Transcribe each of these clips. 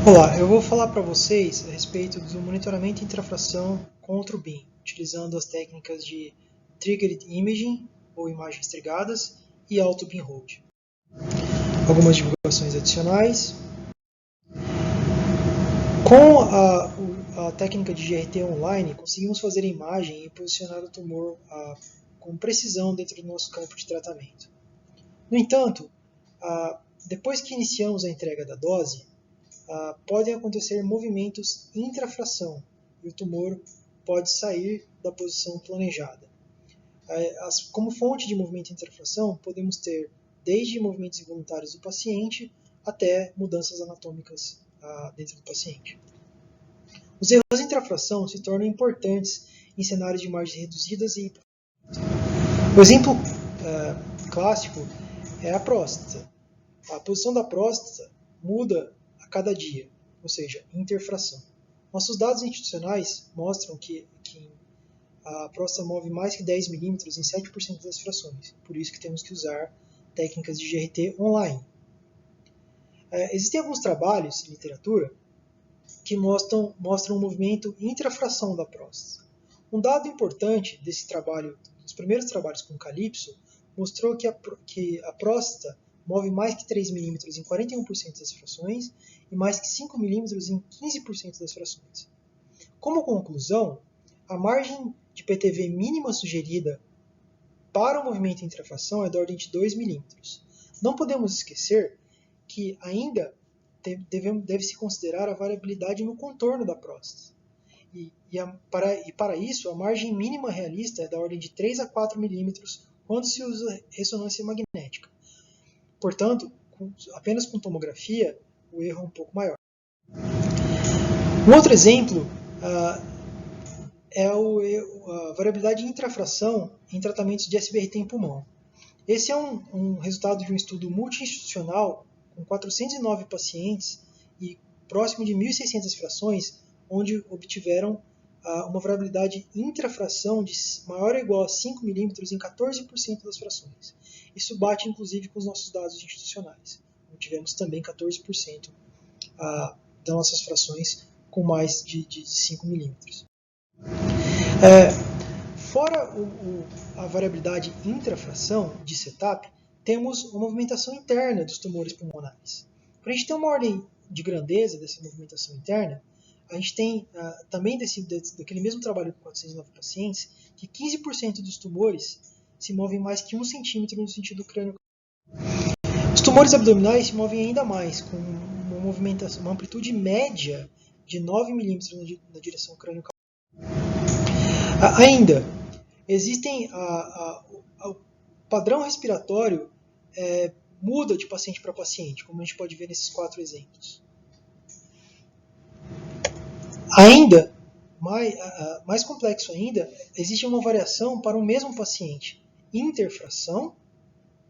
Olá, eu vou falar para vocês a respeito do monitoramento de intrafração contra o BIM, utilizando as técnicas de Triggered Imaging, ou imagens trigadas, e Auto BIM Hold. Algumas divulgações adicionais. Com a técnica de GRT online, conseguimos fazer a imagem e posicionar o tumor com precisão dentro do nosso campo de tratamento. No entanto, depois que iniciamos a entrega da dose, podem acontecer movimentos intrafração e o tumor pode sair da posição planejada. Como fonte de movimento intrafração, podemos ter desde movimentos involuntários do paciente até mudanças anatômicas dentro do paciente. Os erros intrafração se tornam importantes em cenários de margens reduzidas e o exemplo clássico é a próstata. A posição da próstata muda a cada dia, ou seja, interfração. Nossos dados institucionais mostram que a próstata move mais que 10 milímetros em 7% das frações, por isso que temos que usar técnicas de GRT online. Existem alguns trabalhos em literatura que mostram o movimento intrafração da próstata. Um dado importante desse trabalho, dos primeiros trabalhos com Calypso, mostrou que a próstata move mais que 3 milímetros em 41% das frações e mais que 5 milímetros em 15% das frações. Como conclusão, a margem de PTV mínima sugerida para o movimento intrafração é da ordem de 2 milímetros. Não podemos esquecer que ainda deve-se considerar a variabilidade no contorno da próstata. Para isso, a margem mínima realista é da ordem de 3 a 4 milímetros quando se usa ressonância magnética. Portanto, apenas com tomografia, o erro é um pouco maior. Um outro exemplo é a variabilidade de intrafração em tratamentos de SBRT em pulmão. Esse é um resultado de um estudo multi-institucional com 409 pacientes e próximo de 1.600 frações, onde obtiveram uma variabilidade intrafração de maior ou igual a 5 milímetros em 14% das frações. Isso bate, inclusive, com os nossos dados institucionais. Tivemos também 14% das nossas frações com mais de 5 milímetros. Fora a variabilidade intrafração de setup, temos a movimentação interna dos tumores pulmonares. Para a gente ter uma ordem de grandeza dessa movimentação interna, a gente tem também daquele mesmo trabalho com 409 pacientes, que 15% dos tumores se movem mais que 1 centímetro no sentido crânio. Os tumores abdominais se movem ainda mais, com uma amplitude média de 9 milímetros na direção crânio. Ainda, existem o padrão respiratório muda de paciente para paciente, como a gente pode ver nesses 4 exemplos. Ainda, mais complexo ainda, existe uma variação para o mesmo paciente, interfração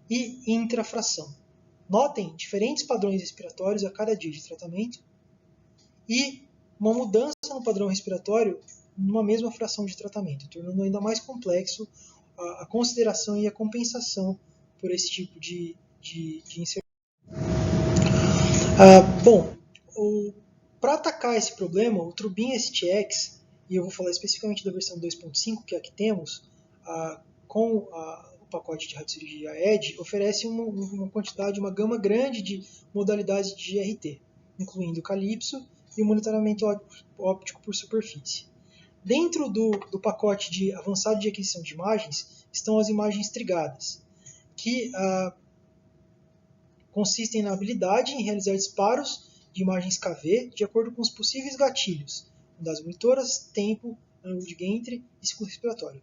e intrafração. Notem diferentes padrões respiratórios a cada dia de tratamento e uma mudança no padrão respiratório numa mesma fração de tratamento, tornando ainda mais complexo a consideração e a compensação por esse tipo de inserção. Para atacar esse problema, o Trubin STX, e eu vou falar especificamente da versão 2.5, que é a que temos, com o pacote de radiocirurgia ED, oferece uma gama grande de modalidades de GRT, incluindo o Calypso e o monitoramento óptico por superfície. Dentro do pacote de avançado de aquisição de imagens estão as imagens trigadas, que consistem na habilidade em realizar disparos de imagens KV de acordo com os possíveis gatilhos das monitoras, tempo, ângulo de Gantry e ciclo respiratório.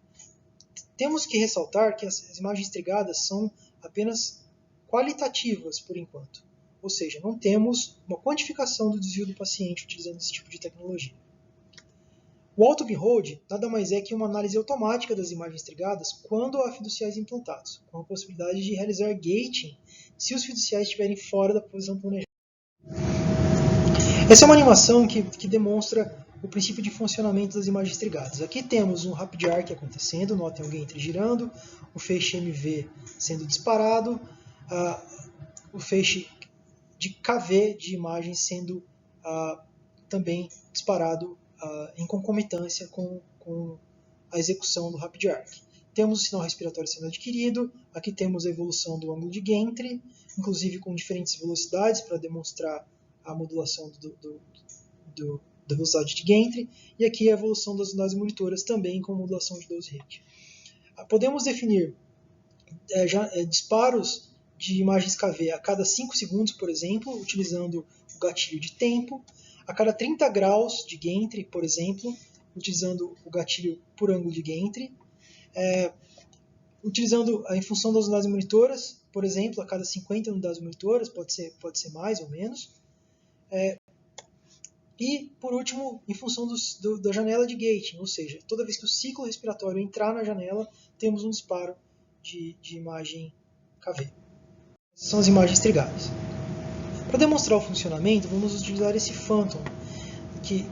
Temos que ressaltar que as imagens trigadas são apenas qualitativas por enquanto, ou seja, não temos uma quantificação do desvio do paciente utilizando esse tipo de tecnologia. O Auto BIM Hold nada mais é que uma análise automática das imagens trigadas quando há fiduciais implantados, com a possibilidade de realizar gating se os fiduciais estiverem fora da posição planejada. Essa é uma animação que demonstra o princípio de funcionamento das imagens trigadas. Aqui temos um Rapid Arc acontecendo, notem o Gantry girando, o feixe MV sendo disparado, o feixe de KV de imagem sendo também disparado em concomitância com a execução do RapidArc. Temos o sinal respiratório sendo adquirido, aqui temos a evolução do ângulo de Gentry, inclusive com diferentes velocidades para demonstrar a modulação da velocidade de Gentry, e aqui a evolução das unidades monitoras também com modulação de dose-rate. Podemos definir disparos de imagens KV a cada 5 segundos, por exemplo, utilizando o gatilho de tempo, a cada 30 graus de Gentry, por exemplo, utilizando o gatilho por ângulo de Gentry, utilizando em função das unidades monitoras, por exemplo, a cada 50 unidades monitoras, pode ser mais ou menos, e, por último, em função da janela de gating, ou seja, toda vez que o ciclo respiratório entrar na janela, temos um disparo de imagem KV. Essas são as imagens trigadas. Para demonstrar o funcionamento, vamos utilizar esse Phantom que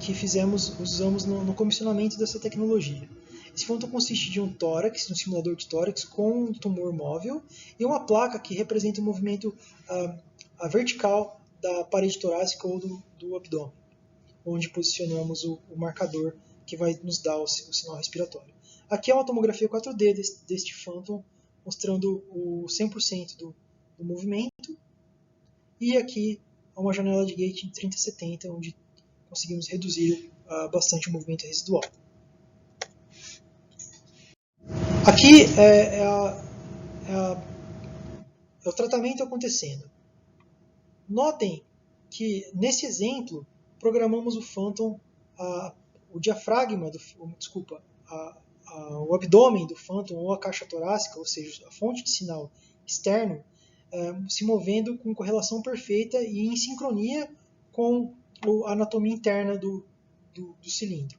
usamos no comissionamento dessa tecnologia. Esse Phantom consiste de um tórax, um simulador de tórax com um tumor móvel e uma placa que representa o movimento vertical da parede torácica ou do abdômen, onde posicionamos o marcador que vai nos dar o sinal respiratório. Aqui é uma tomografia 4D deste Phantom, mostrando o 100% do movimento, e aqui há uma janela de gate em 3070, onde conseguimos reduzir bastante o movimento residual. Aqui é o tratamento acontecendo. Notem que nesse exemplo programamos o Phantom, o diafragma, o abdômen do Phantom ou a caixa torácica, ou seja, a fonte de sinal externo, se movendo com correlação perfeita e em sincronia com a anatomia interna do cilindro.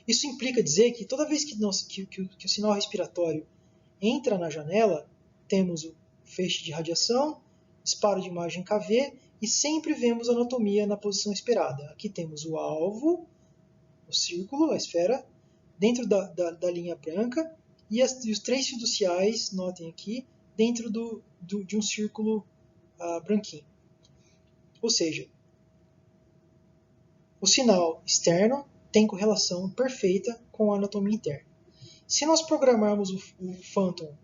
Isso implica dizer que toda vez que o sinal respiratório entra na janela, temos o feixe de radiação, disparo de imagem KV e sempre vemos a anatomia na posição esperada. Aqui temos o alvo, o círculo, a esfera, dentro da linha branca e os 3 fiduciais, notem aqui, dentro de um círculo branquinho. Ou seja, o sinal externo tem correlação perfeita com a anatomia interna. Se nós programarmos o Phantom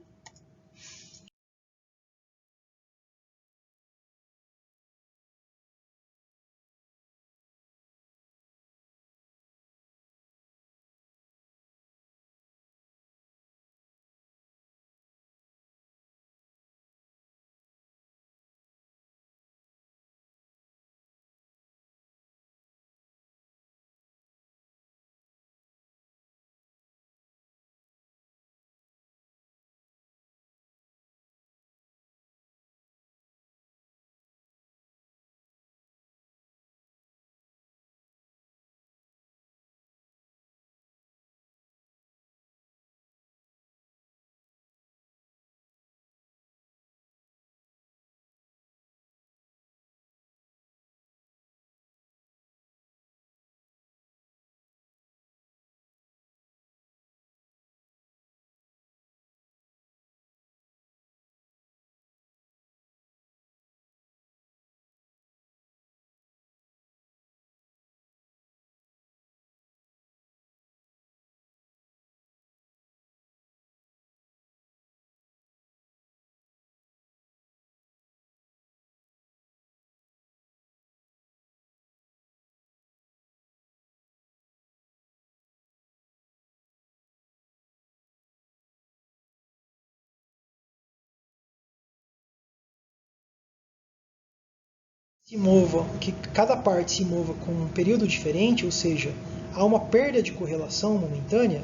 se mova, que cada parte se mova com um período diferente, ou seja, há uma perda de correlação momentânea,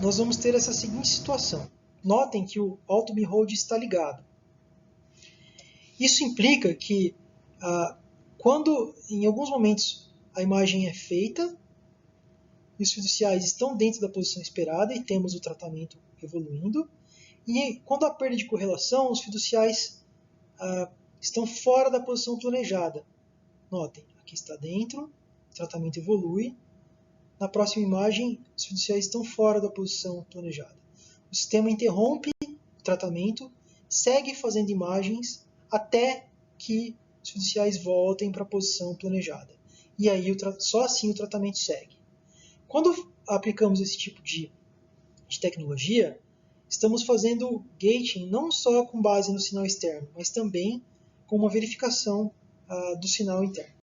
nós vamos ter essa seguinte situação. Notem que o auto behold está ligado. Isso implica que quando em alguns momentos a imagem é feita, e os fiduciais estão dentro da posição esperada e temos o tratamento evoluindo, e quando há perda de correlação, os fiduciais estão fora da posição planejada. Notem, aqui está dentro, o tratamento evolui. Na próxima imagem, os fiduciais estão fora da posição planejada. O sistema interrompe o tratamento, segue fazendo imagens até que os artificiais voltem para a posição planejada. E aí só assim o tratamento segue. Quando aplicamos esse tipo de tecnologia, estamos fazendo gating não só com base no sinal externo, mas também com uma verificação do sinal interno.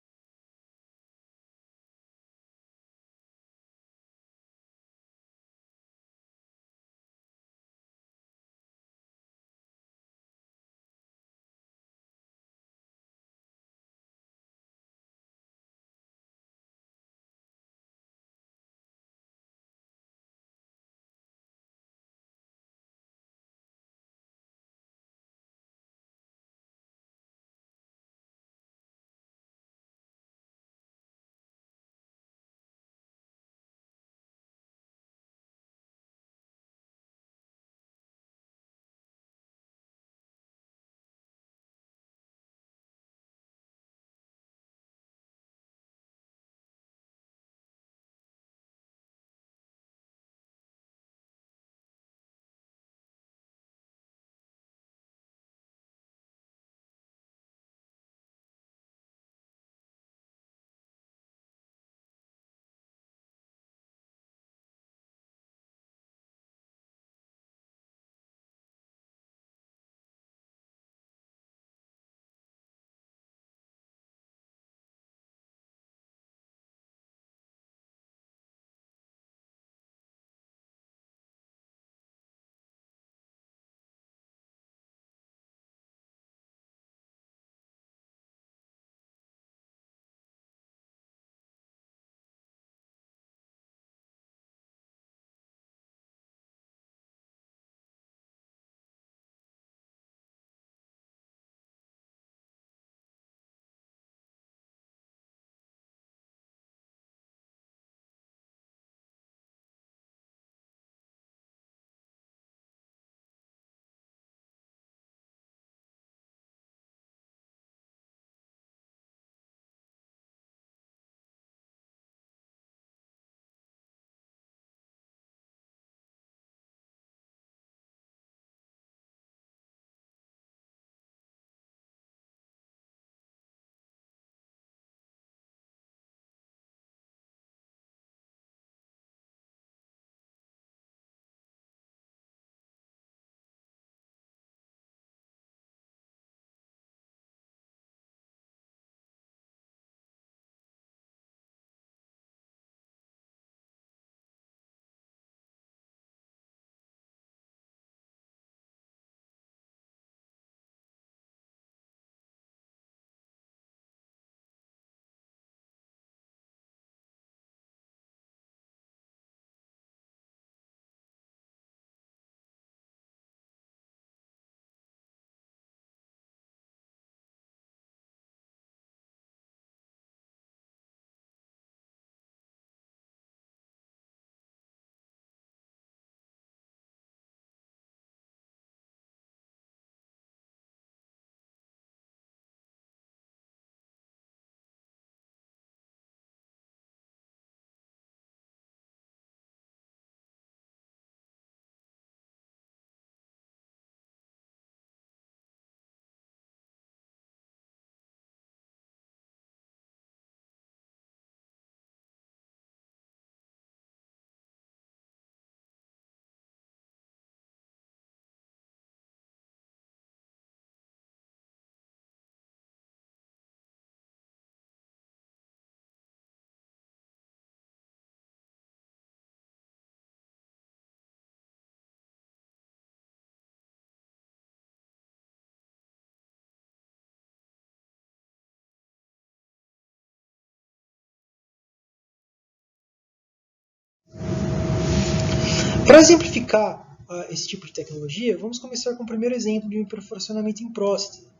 Para exemplificar esse tipo de tecnologia, vamos começar com o primeiro exemplo de um perfuracionamento em próstata.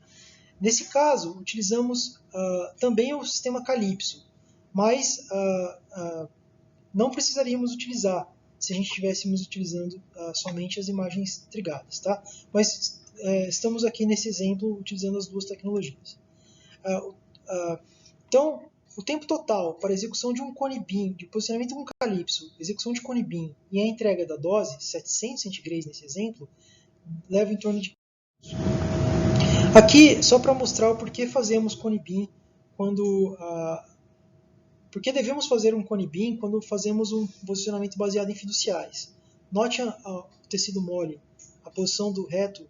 Nesse caso, utilizamos também o sistema Calypso, mas não precisaríamos utilizar se a gente estivéssemos utilizando somente as imagens trigadas. Tá? Mas estamos aqui nesse exemplo utilizando as duas tecnologias. Então, o tempo total para a execução de um cone beam, de posicionamento com Calypso, execução de cone beam e a entrega da dose, 700 centigrays nesse exemplo, leva em torno de... Aqui, só para mostrar o porquê fazemos cone beam por que devemos fazer um cone beam quando fazemos um posicionamento baseado em fiduciais. Note o tecido mole, a posição do reto,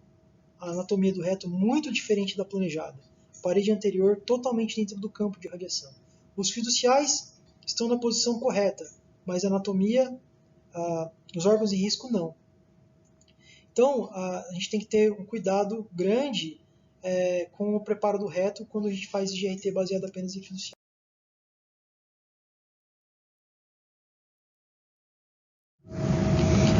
a anatomia do reto muito diferente da planejada. Parede anterior totalmente dentro do campo de radiação. Os fiduciais estão na posição correta, mas a anatomia, os órgãos de risco não. Então, a gente tem que ter um cuidado grande com o preparo do reto quando a gente faz GRT baseado apenas em fiduciais.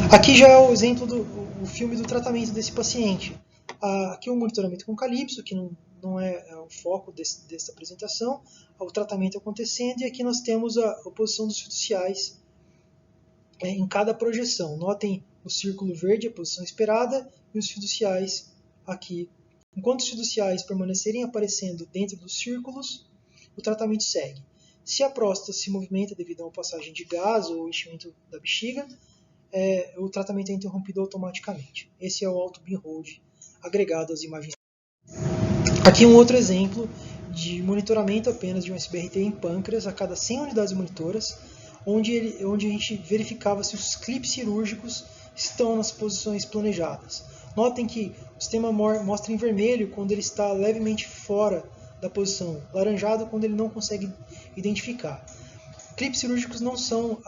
Aqui já é o exemplo do filme do tratamento desse paciente. Aqui o monitoramento com Calypso, que não é o foco dessa apresentação, o tratamento acontecendo, e aqui nós temos a posição dos fiduciais em cada projeção. Notem o círculo verde, a posição esperada, e os fiduciais aqui. Enquanto os fiduciais permanecerem aparecendo dentro dos círculos, o tratamento segue. Se a próstata se movimenta devido a uma passagem de gás ou enchimento da bexiga, o tratamento é interrompido automaticamente. Esse é o auto beam hold agregado às imagens. Aqui um outro exemplo de monitoramento apenas de um SBRT em pâncreas a cada 100 unidades monitoras, onde a gente verificava se os clipes cirúrgicos estão nas posições planejadas. Notem que o sistema mostra em vermelho quando ele está levemente fora da posição, laranjado quando ele não consegue identificar. Clipes cirúrgicos não são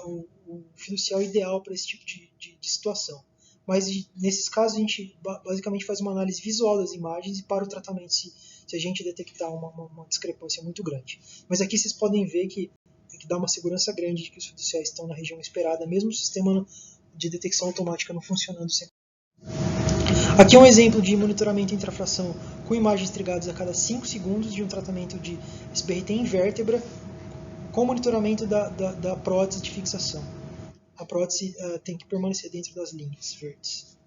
o fiducial ideal para esse tipo de situação, mas nesses casos a gente basicamente faz uma análise visual das imagens e para o tratamento se a gente detectar uma discrepância muito grande. Mas aqui vocês podem ver que dá uma segurança grande de que os fiduciais estão na região esperada, mesmo o sistema de detecção automática não funcionando sempre. Aqui é um exemplo de monitoramento intrafração com imagens trigadas a cada 5 segundos de um tratamento de SBRT em vértebra com monitoramento da prótese de fixação. A prótese tem que permanecer dentro das linhas verdes.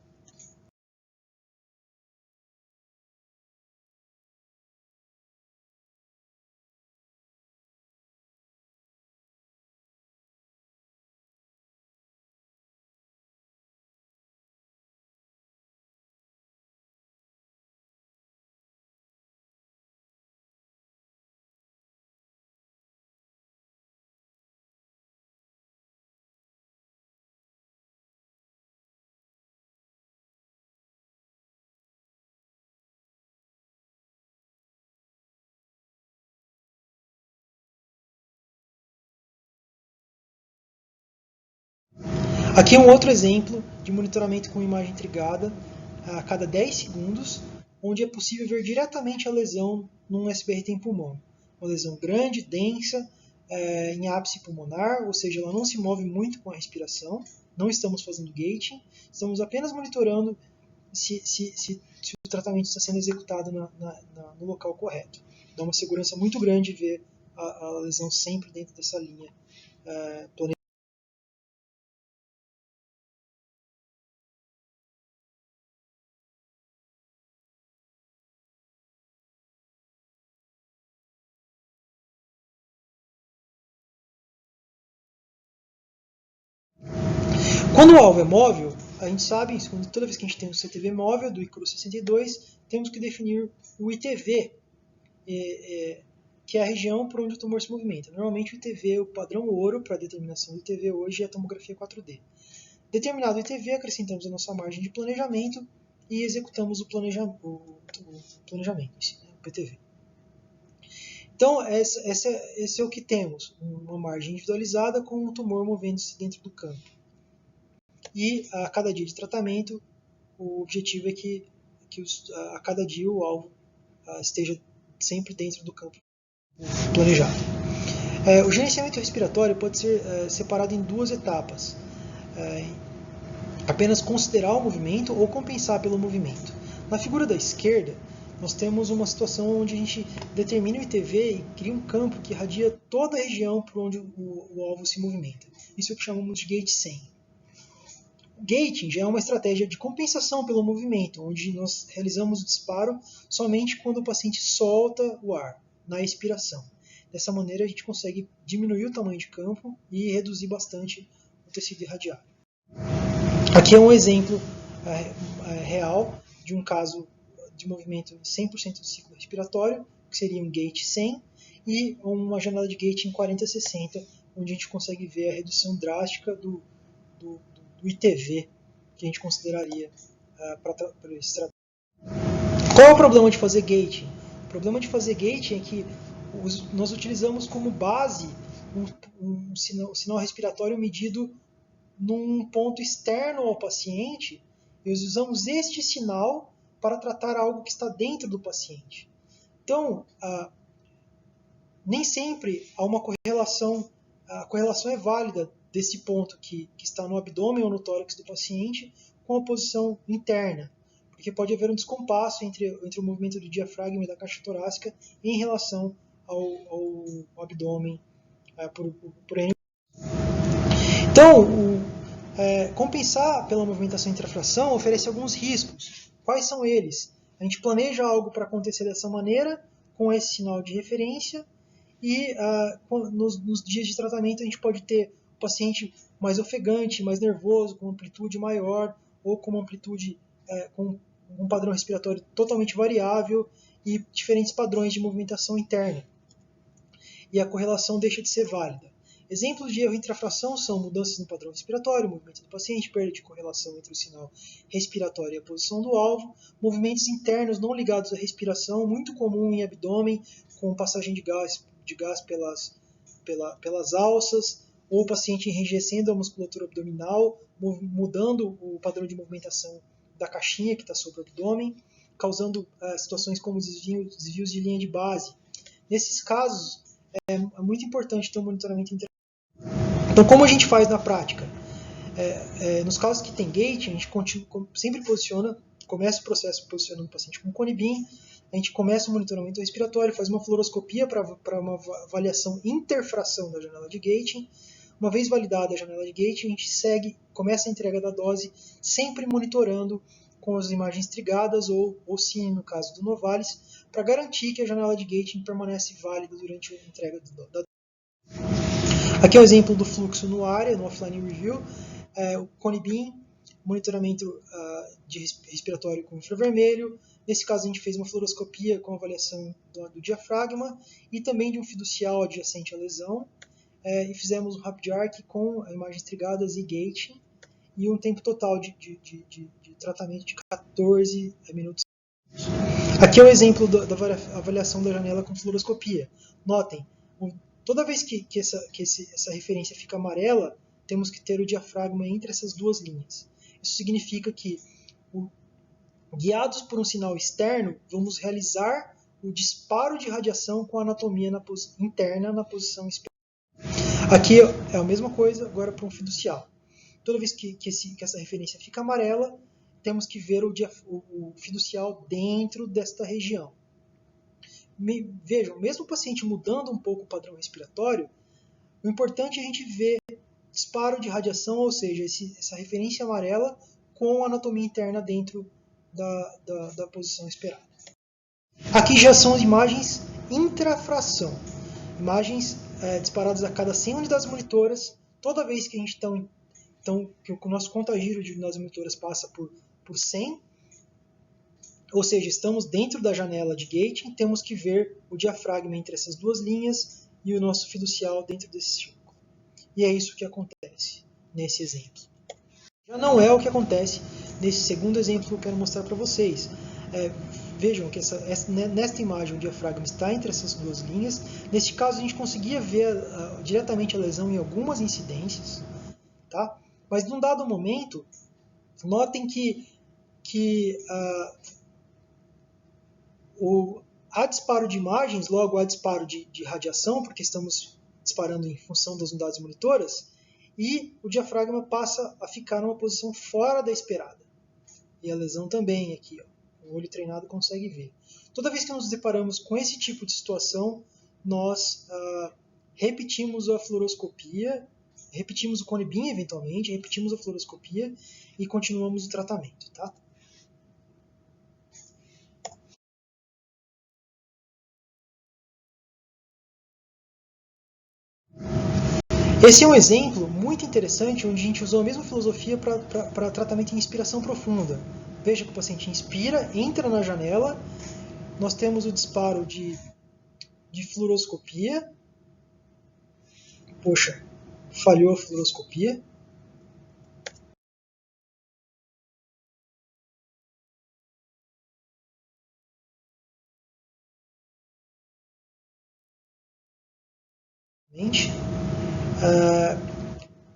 Aqui um outro exemplo de monitoramento com imagem trigada a cada 10 segundos, onde é possível ver diretamente a lesão num SBRT em pulmão. Uma lesão grande, densa, em ápice pulmonar, ou seja, ela não se move muito com a respiração, não estamos fazendo gating, estamos apenas monitorando se o tratamento está sendo executado no local correto. Dá uma segurança muito grande ver a lesão sempre dentro dessa linha planejada. Quando o alvo é móvel, a gente sabe, toda vez que a gente tem um CTV móvel do ICRU 62, temos que definir o ITV, que é a região por onde o tumor se movimenta. Normalmente o ITV, o padrão ouro para a determinação do ITV hoje é a tomografia 4D. Determinado o ITV, acrescentamos a nossa margem de planejamento e executamos o planejamento, o PTV. Então, esse é o que temos, uma margem individualizada com o tumor movendo-se dentro do campo. E a cada dia de tratamento, o objetivo é que a cada dia o alvo esteja sempre dentro do campo planejado. O gerenciamento respiratório pode ser separado em duas etapas. Apenas considerar o movimento ou compensar pelo movimento. Na figura da esquerda, nós temos uma situação onde a gente determina o ITV e cria um campo que irradia toda a região por onde o alvo se movimenta. Isso é o que chamamos de gate 100. Gating já é uma estratégia de compensação pelo movimento, onde nós realizamos o disparo somente quando o paciente solta o ar, na expiração. Dessa maneira a gente consegue diminuir o tamanho de campo e reduzir bastante o tecido irradiado. Aqui é um exemplo real de um caso de movimento em 100% do ciclo respiratório, que seria um gate 100, e uma janela de gate em 40-60, onde a gente consegue ver a redução drástica do ITV, que a gente consideraria para esse tratamento. Qual é o problema de fazer gating? O problema de fazer gating é que nós utilizamos como base um sinal respiratório medido num ponto externo ao paciente, e usamos este sinal para tratar algo que está dentro do paciente. Então, nem sempre há uma correlação, a correlação é válida desse ponto que está no abdômen ou no tórax do paciente com a posição interna, porque pode haver um descompasso entre o movimento do diafragma e da caixa torácica em relação ao abdômen por N. Então, compensar pela movimentação intrafração oferece alguns riscos. Quais são eles? A gente planeja algo para acontecer dessa maneira, com esse sinal de referência, e nos dias de tratamento a gente pode ter o paciente mais ofegante, mais nervoso, com amplitude maior, ou com uma amplitude com um padrão respiratório totalmente variável e diferentes padrões de movimentação interna. E a correlação deixa de ser válida. Exemplos de erro intrafração são mudanças no padrão respiratório, movimento do paciente, perda de correlação entre o sinal respiratório e a posição do alvo, movimentos internos não ligados à respiração, muito comum em abdômen, com passagem de gás pelas alças, ou o paciente enrijecendo a musculatura abdominal, mudando o padrão de movimentação da caixinha que está sobre o abdômen, causando situações como desvios de linha de base. Nesses casos, é muito importante ter um monitoramento intrafração. Então, como a gente faz na prática? Nos casos que tem gate, a gente sempre começa o processo posicionando o paciente com Cone-Beam, a gente começa o monitoramento respiratório, faz uma fluoroscopia para uma avaliação interfração da janela de gating. Uma vez validada a janela de gating, a gente começa a entrega da dose, sempre monitorando com as imagens trigadas ou cine, no caso do Novalis, para garantir que a janela de gating permanece válida durante a entrega da dose. Aqui é o exemplo do fluxo no área, no offline review, o Cone-Beam, monitoramento de respiratório com infravermelho. Nesse caso a gente fez uma fluoroscopia com avaliação do diafragma e também de um fiducial adjacente à lesão, e fizemos um Rapid Arc com imagens trigadas e gating, e um tempo total de tratamento de 14 minutos. Aqui é o exemplo da avaliação da janela com fluoroscopia. Notem, toda vez que essa referência fica amarela, temos que ter o diafragma entre essas duas linhas. Isso significa que, guiados por um sinal externo, vamos realizar o disparo de radiação com a anatomia interna na posição esperada. Aqui é a mesma coisa, agora para um fiducial. Toda vez que essa referência fica amarela, temos que ver o fiducial dentro desta região. Vejam, mesmo o paciente mudando um pouco o padrão respiratório, o importante é a gente ver disparo de radiação, ou seja, essa referência amarela com a anatomia interna dentro da posição esperada. Aqui já são imagens intrafração, imagens disparadas a cada 100 unidades monitoras, toda vez que a gente que o nosso contagiro de unidades monitoras passa por 100, ou seja, estamos dentro da janela de gating, temos que ver o diafragma entre essas duas linhas e o nosso fiducial dentro desse círculo. E é isso que acontece nesse exemplo. Já não é o que acontece nesse segundo exemplo que eu quero mostrar para vocês. Vejam que nesta imagem o diafragma está entre essas duas linhas. Neste caso a gente conseguia ver diretamente a lesão em algumas incidências, tá? Mas num dado momento, notem que há disparo de imagens, logo há disparo de radiação, porque estamos disparando em função das unidades monitoras, e o diafragma passa a ficar numa posição fora da esperada. E a lesão também aqui, ó, o olho treinado consegue ver. Toda vez que nos deparamos com esse tipo de situação, nós repetimos a fluoroscopia, repetimos o Cone-Beam eventualmente, repetimos a fluoroscopia e continuamos o tratamento, tá? Esse é um exemplo muito interessante onde a gente usou a mesma filosofia para tratamento em inspiração profunda. veja que o paciente inspira, entra na janela, nós temos o disparo de fluoroscopia. Poxa, falhou a fluoroscopia.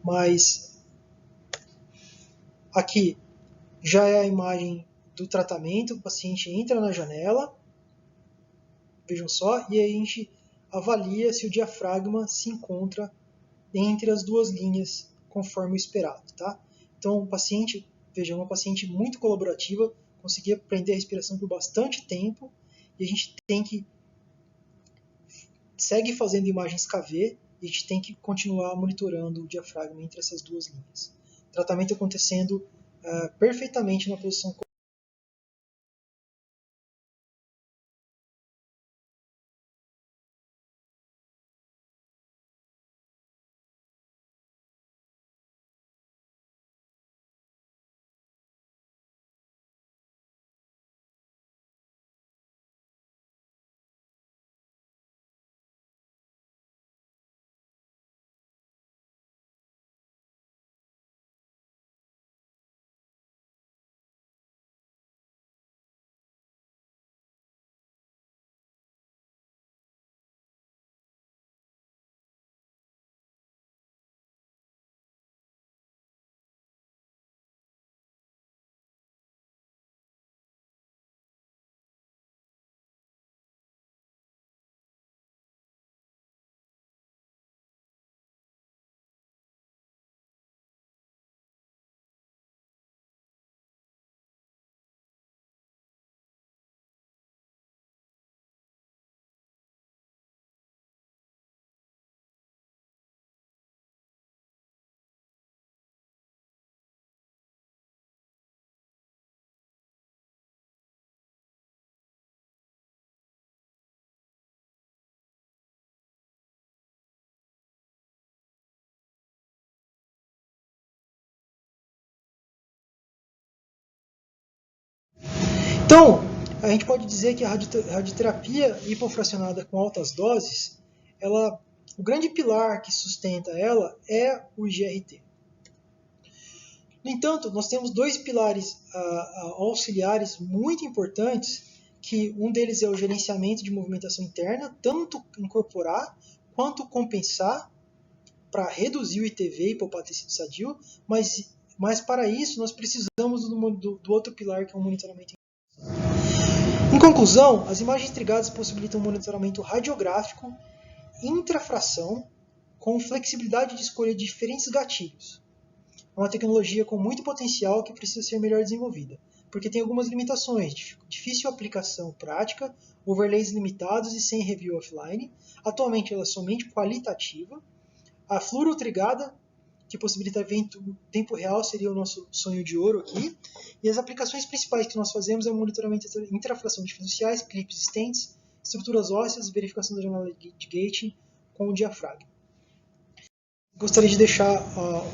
Mas aqui já é a imagem do tratamento, o paciente entra na janela, vejam só, e aí a gente avalia se o diafragma se encontra entre as duas linhas, conforme o esperado, tá? Então, o paciente, veja, uma paciente muito colaborativa, conseguia prender a respiração por bastante tempo, e a gente tem que segue fazendo imagens KV, e a gente tem que continuar monitorando o diafragma entre essas duas linhas. O tratamento acontecendo perfeitamente na posição. Então, a gente pode dizer que a radioterapia hipofracionada com altas doses, o grande pilar que sustenta ela é o IGRT. No entanto, nós temos dois pilares auxiliares muito importantes, que um deles é o gerenciamento de movimentação interna, tanto incorporar quanto compensar para reduzir o ITV e poupar tecido sadio, mas para isso nós precisamos do outro pilar, que é o monitoramento. Em conclusão, as imagens trigadas possibilitam um monitoramento radiográfico intrafração com flexibilidade de escolha de diferentes gatilhos. É uma tecnologia com muito potencial que precisa ser melhor desenvolvida, porque tem algumas limitações, difícil aplicação prática, overlays limitados e sem review offline. Atualmente ela é somente qualitativa. A fluorotrigada, que possibilita evento tempo real, seria o nosso sonho de ouro aqui. E as aplicações principais que nós fazemos é o monitoramento intrafração de fiduciais, clipes existentes, estruturas ósseas, verificação da janela de gating com o diafragma. Gostaria de deixar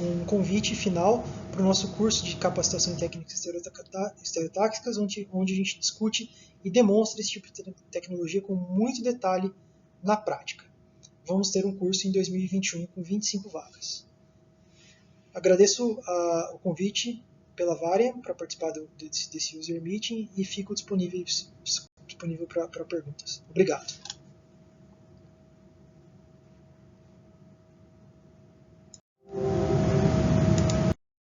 um convite final para o nosso curso de capacitação em técnicas estereotáxicas, onde a gente discute e demonstra esse tipo de tecnologia com muito detalhe na prática. Vamos ter um curso em 2021 com 25 vagas. Agradeço o convite pela Varia para participar desse user meeting e fico disponível para perguntas. Obrigado.